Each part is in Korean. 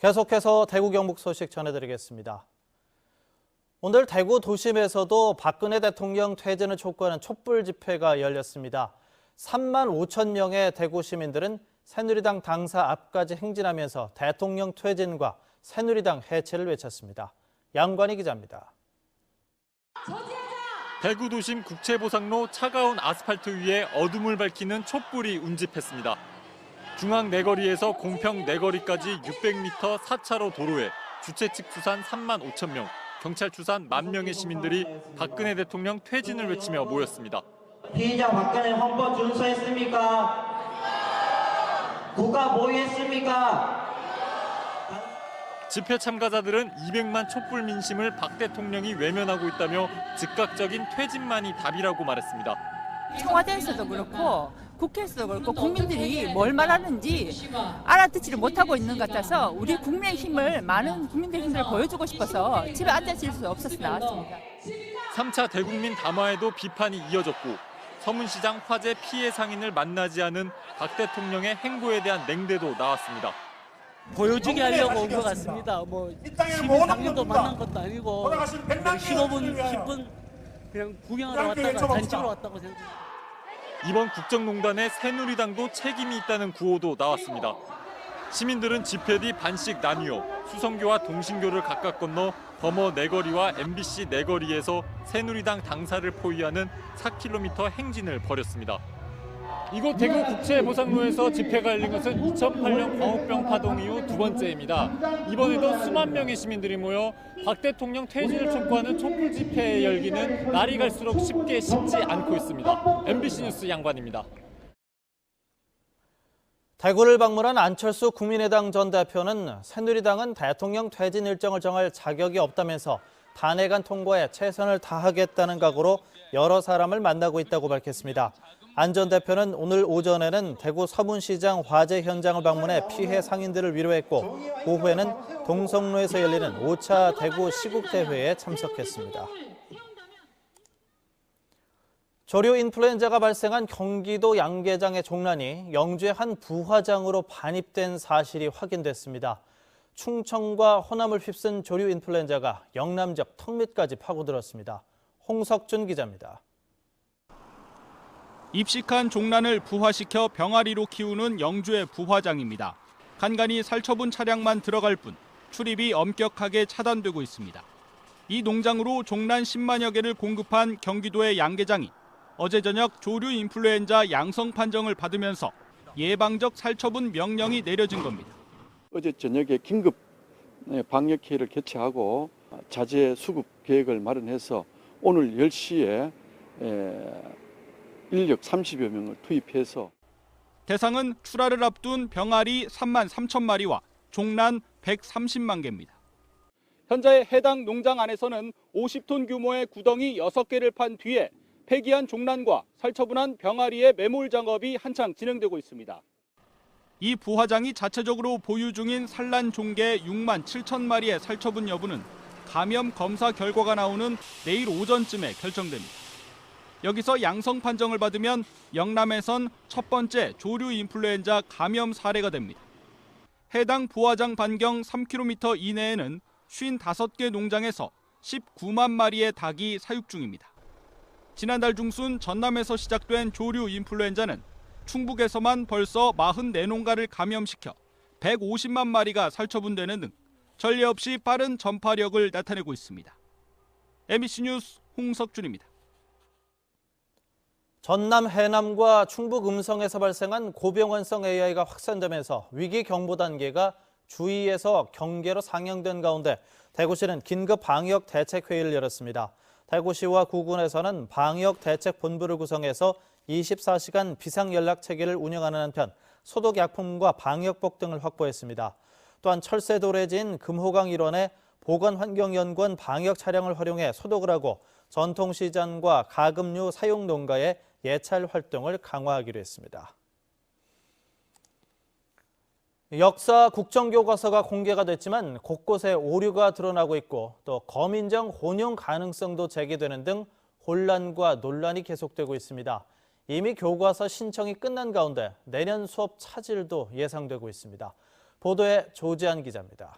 계속해서 대구 경북 소식 전해드리겠습니다. 오늘 대구 도심에서도 박근혜 대통령 퇴진을 촉구하는 촛불 집회가 열렸습니다. 3만 5천 명의 대구 시민들은 새누리당 당사 앞까지 행진하면서 대통령 퇴진과 새누리당 해체를 외쳤습니다. 양관희 기자입니다. 대구 도심 국채보상로 차가운 아스팔트 위에 어둠을 밝히는 촛불이 운집했습니다. 중앙 내거리에서 공평 내거리까지 600m 4차로 도로에 주최 측 추산 3만 5천 명, 경찰 추산 1만 명의 시민들이 박근혜 대통령 퇴진을 외치며 모였습니다. 피의자 박근혜 헌법 준수했습니까? 국가 보위했습니까? 집회 참가자들은 200만 촛불 민심을 박 대통령이 외면하고 있다며 즉각적인 퇴진만이 답이라고 말했습니다. 청와대에서도 그렇고 국회에서도 그렇고 국민들이 뭘 말하는지 알아듣지를 못하고 있는 것 같아서 우리 국민의 힘을, 많은 국민들의 힘을 보여주고 싶어서 집에 앉아있을 수 없어서 나왔습니다. 3차 대국민 담화에도 비판이 이어졌고 서문시장 화재 피해 상인을 만나지 않은 박 대통령의 행보에 대한 냉대도 나왔습니다. 보여주게 하려고 온 것 같습니다. 시민 당연도 만난 것도 아니고 15분, 10분 그냥 구경하러 왔다가 잔치로 왔다고 생각합니다. 이번 국정농단에 새누리당도 책임이 있다는 구호도 나왔습니다. 시민들은 집회 뒤 반씩 나뉘어 수성교와 동신교를 각각 건너 범어 내거리와 MBC 내거리에서 새누리당 당사를 포위하는 4km 행진을 벌였습니다. 이곳 대구 국채보상로에서 집회가 열린 것은 2008년 광우병 파동 이후 두 번째입니다. 이번에도 수만 명의 시민들이 모여 박 대통령 퇴진을 촉구하는 촛불 집회의 열기는 날이 갈수록 쉽지 않고 있습니다. MBC 뉴스 양관입니다. 대구를 방문한 안철수 국민의당 전 대표는 새누리당은 대통령 퇴진 일정을 정할 자격이 없다면서 탄핵안 통과에 최선을 다하겠다는 각오로 여러 사람을 만나고 있다고 밝혔습니다. 안 전 대표는 오늘 오전에는 대구 서문시장 화재 현장을 방문해 피해 상인들을 위로했고 오후에는 동성로에서 열리는 5차 대구 시국대회에 참석했습니다. 조류 인플루엔자가 발생한 경기도 양계장의 종란이 영주의 한 부화장으로 반입된 사실이 확인됐습니다. 충청과 호남을 휩쓴 조류 인플루엔자가 영남 지역 턱밑까지 파고들었습니다. 홍석준 기자입니다. 입식한 종란을 부화시켜 병아리로 키우는 영주의 부화장입니다. 간간히 살처분 차량만 들어갈 뿐 출입이 엄격하게 차단되고 있습니다. 이 농장으로 종란 10만여 개를 공급한 경기도의 양계장이 어제 저녁 조류 인플루엔자 양성 판정을 받으면서 예방적 살처분 명령이 내려진 겁니다. 어제 저녁에 긴급 방역회의를 개최하고 자재 수급 계획을 마련해서 오늘 10시에 인력 30여 명을 투입해서 대상은 출하를 앞둔 병아리 3만 3천 마리와 종란 130만 개입니다. 현재 해당 농장 안에서는 50톤 규모의 구덩이 6개를 판 뒤에 폐기한 종란과 살처분한 병아리의 매몰 작업이 한창 진행되고 있습니다. 이 부화장이 자체적으로 보유 중인 산란 종개 6만 7천 마리의 살처분 여부는 감염 검사 결과가 나오는 내일 오전쯤에 결정됩니다. 여기서 양성 판정을 받으면 영남에선 첫 번째 조류 인플루엔자 감염 사례가 됩니다. 해당 부화장 반경 3km 이내에는 55개 농장에서 19만 마리의 닭이 사육 중입니다. 지난달 중순 전남에서 시작된 조류 인플루엔자는 충북에서만 벌써 44농가를 감염시켜 150만 마리가 살처분되는 등 전례 없이 빠른 전파력을 나타내고 있습니다. MBC 뉴스 홍석준입니다. 전남 해남과 충북 음성에서 발생한 고병원성 AI가 확산되면서 위기 경보 단계가 주의에서 경계로 상향된 가운데 대구시는 긴급 방역 대책 회의를 열었습니다. 대구시와 구군에서는 방역 대책 본부를 구성해서 24시간 비상 연락 체계를 운영하는 한편 소독약품과 방역복 등을 확보했습니다. 또한 철새 도래지인 금호강 일원에 보건환경연구원 방역 차량을 활용해 소독을 하고 전통시장과 가금류 사용 농가의 예찰 활동을 강화하기로 했습니다. 역사 국정교과서가 공개가 됐지만 곳곳에 오류가 드러나고 있고 또 검인정 혼용 가능성도 제기되는 등 혼란과 논란이 계속되고 있습니다. 이미 교과서 신청이 끝난 가운데 내년 수업 차질도 예상되고 있습니다. 보도에 조지한 기자입니다.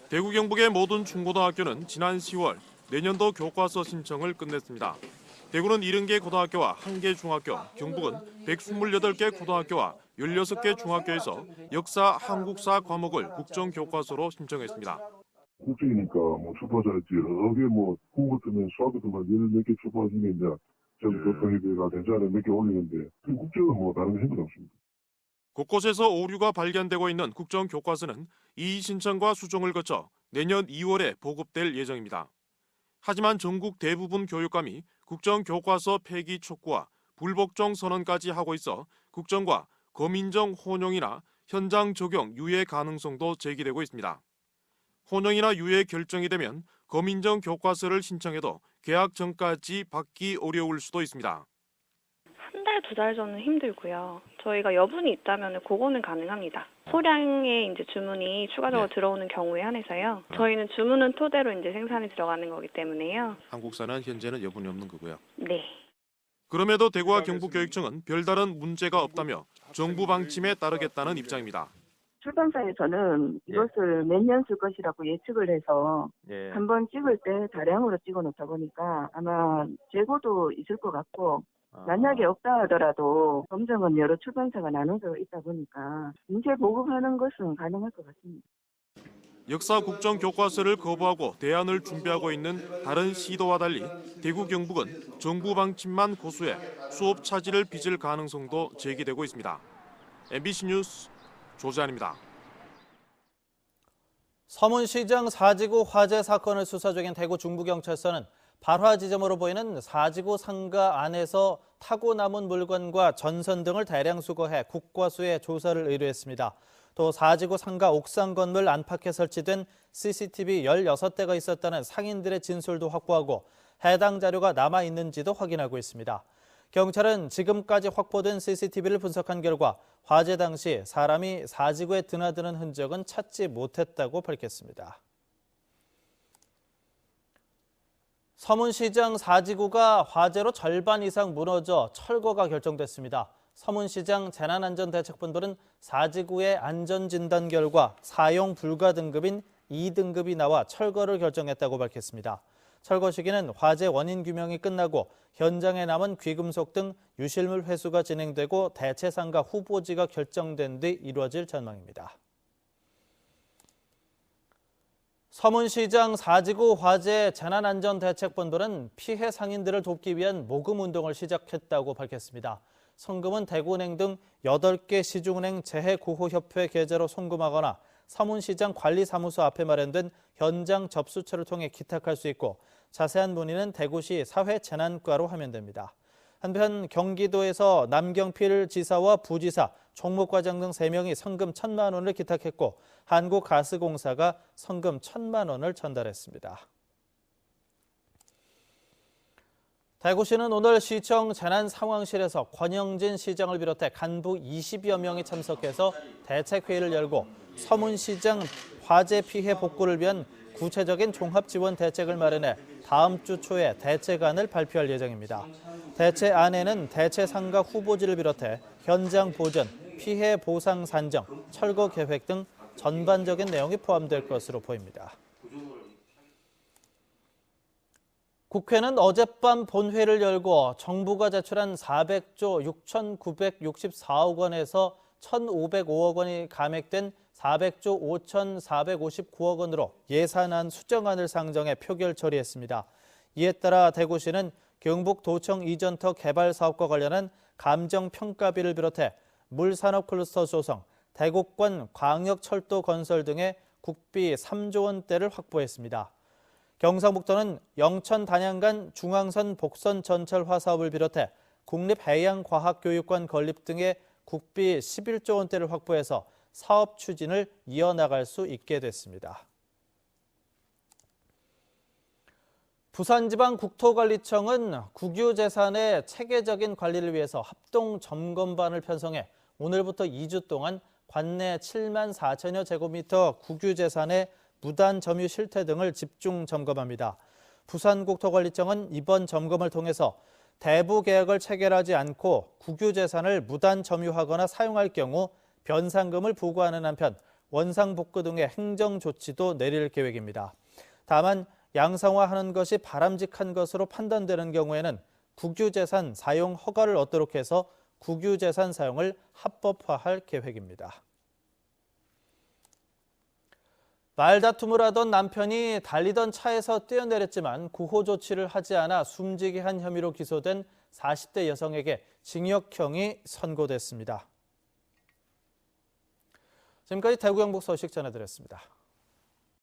대구 경북의 모든 중고등학교는 지난 10월 내년도 교과서 신청을 끝냈습니다. 대구는 70개 고등학교와 1개 중학교, 경북은 128개 고등학교와 16개 중학교에서 역사, 한국사 과목을 국정교과서로 신청했습니다. 국정이니까 출판사였지 여러 개 국어 뜨면 수학도 몇 개 출판 중에 이제 전부 교과서가 괜찮은 몇 개 올리는데 국정은 다른 게 힘은 없습니다. 곳곳에서 오류가 발견되고 있는 국정교과서는 이의 신청과 수정을 거쳐 내년 2월에 보급될 예정입니다. 하지만 전국 대부분 교육감이 국정교과서 폐기 촉구와 불복종 선언까지 하고 있어 국정과 거민정 혼용이나 현장 적용 유예 가능성도 제기되고 있습니다. 혼용이나 유예 결정이 되면 거민정 교과서를 신청해도 개학 전까지 받기 어려울 수도 있습니다. 한 달, 2달 전은 힘들고요. 저희가 여분이 있다면 그거는 가능합니다. 소량의 이제 주문이 추가적으로 들어오는 경우에 한해서요. 저희는 주문은 토대로 이제 생산이 들어가는 거기 때문에요. 한국사는 현재는 여분이 없는 거고요. 네. 그럼에도 대구와 경북교육청은 별다른 문제가 없다며 정부 방침에 따르겠다는 입장입니다. 출판사에서는 이것을 몇 년 쓸 것이라고 예측을 해서 한번 찍을 때 다량으로 찍어 놓다 보니까 아마 재고도 있을 것 같고 만약에 없다 하더라도 검증은 여러 출판사가 나눠져 있다 보니까 인쇄 보급하는 것은 가능할 것 같습니다. 역사 국정 교과서를 거부하고 대안을 준비하고 있는 다른 시도와 달리 대구 경북은 정부 방침만 고수해 수업 차질을 빚을 가능성도 제기되고 있습니다. MBC 뉴스 조재환입니다. 서문시장 4지구 화재 사건을 수사 중인 대구 중부경찰서는 발화 지점으로 보이는 4지구 상가 안에서 타고 남은 물건과 전선 등을 대량 수거해 국과수에 조사를 의뢰했습니다. 또 4지구 상가 옥상 건물 안팎에 설치된 CCTV 16대가 있었다는 상인들의 진술도 확보하고 해당 자료가 남아있는지도 확인하고 있습니다. 경찰은 지금까지 확보된 CCTV를 분석한 결과 화재 당시 사람이 4지구에 드나드는 흔적은 찾지 못했다고 밝혔습니다. 서문시장 4지구가 화재로 절반 이상 무너져 철거가 결정됐습니다. 서문시장 재난안전대책본부는 4지구의 안전진단 결과 사용 불가 등급인 2등급이 나와 철거를 결정했다고 밝혔습니다. 철거 시기는 화재 원인 규명이 끝나고 현장에 남은 귀금속 등 유실물 회수가 진행되고 대체상가 후보지가 결정된 뒤 이루어질 전망입니다. 서문시장 4지구 화재 재난안전대책본부는 피해 상인들을 돕기 위한 모금운동을 시작했다고 밝혔습니다. 성금은 대구은행 등 8개 시중은행 재해구호협회 계좌로 송금하거나 서문시장 관리사무소 앞에 마련된 현장 접수처를 통해 기탁할 수 있고 자세한 문의는 대구시 사회재난과로 하면 됩니다. 한편 경기도에서 남경필 지사와 부지사, 총무과장 등 3명이 성금 1,000만 원을 기탁했고 한국가스공사가 성금 1,000만 원을 전달했습니다. 대구시는 오늘 시청 재난상황실에서 권영진 시장을 비롯해 간부 20여 명이 참석해서 대책회의를 열고 서문시장 화재 피해 복구를 위한 구체적인 종합지원 대책을 마련해 다음 주 초에 대책안을 발표할 예정입니다. 대책안에는 대체상가 후보지를 비롯해 현장 보전, 피해 보상 산정, 철거 계획 등 전반적인 내용이 포함될 것으로 보입니다. 국회는 어젯밤 본회의를 열고 정부가 제출한 400조 6,964억 원에서 1,505억 원이 감액된 400조 5,459억 원으로 예산안 수정안을 상정해 표결 처리했습니다. 이에 따라 대구시는 경북도청 이전터 개발 사업과 관련한 감정평가비를 비롯해 물산업 클러스터 조성, 대곡권 광역철도 건설 등의 국비 3조 원대를 확보했습니다. 경상북도는 영천 단양간 중앙선 복선 전철화 사업을 비롯해 국립해양과학교육관 건립 등의 국비 11조 원대를 확보해서 사업 추진을 이어나갈 수 있게 됐습니다. 부산지방국토관리청은 국유재산의 체계적인 관리를 위해서 합동점검반을 편성해 오늘부터 2주 동안 관내 7만 4천여 제곱미터 국유재산의 무단 점유 실태 등을 집중 점검합니다. 부산국토관리청은 이번 점검을 통해서 대부 계약을 체결하지 않고 국유재산을 무단 점유하거나 사용할 경우 변상금을 부과하는 한편 원상복구 등의 행정 조치도 내릴 계획입니다. 다만 양성화하는 것이 바람직한 것으로 판단되는 경우에는 국유재산 사용 허가를 얻도록 해서 국유재산 사용을 합법화할 계획입니다. 말다툼을 하던 남편이 달리던 차에서 뛰어내렸지만 구호 조치를 하지 않아 숨지게 한 혐의로 기소된 40대 여성에게 징역형이 선고됐습니다. 지금까지 대구 경북 소식 전해드렸습니다.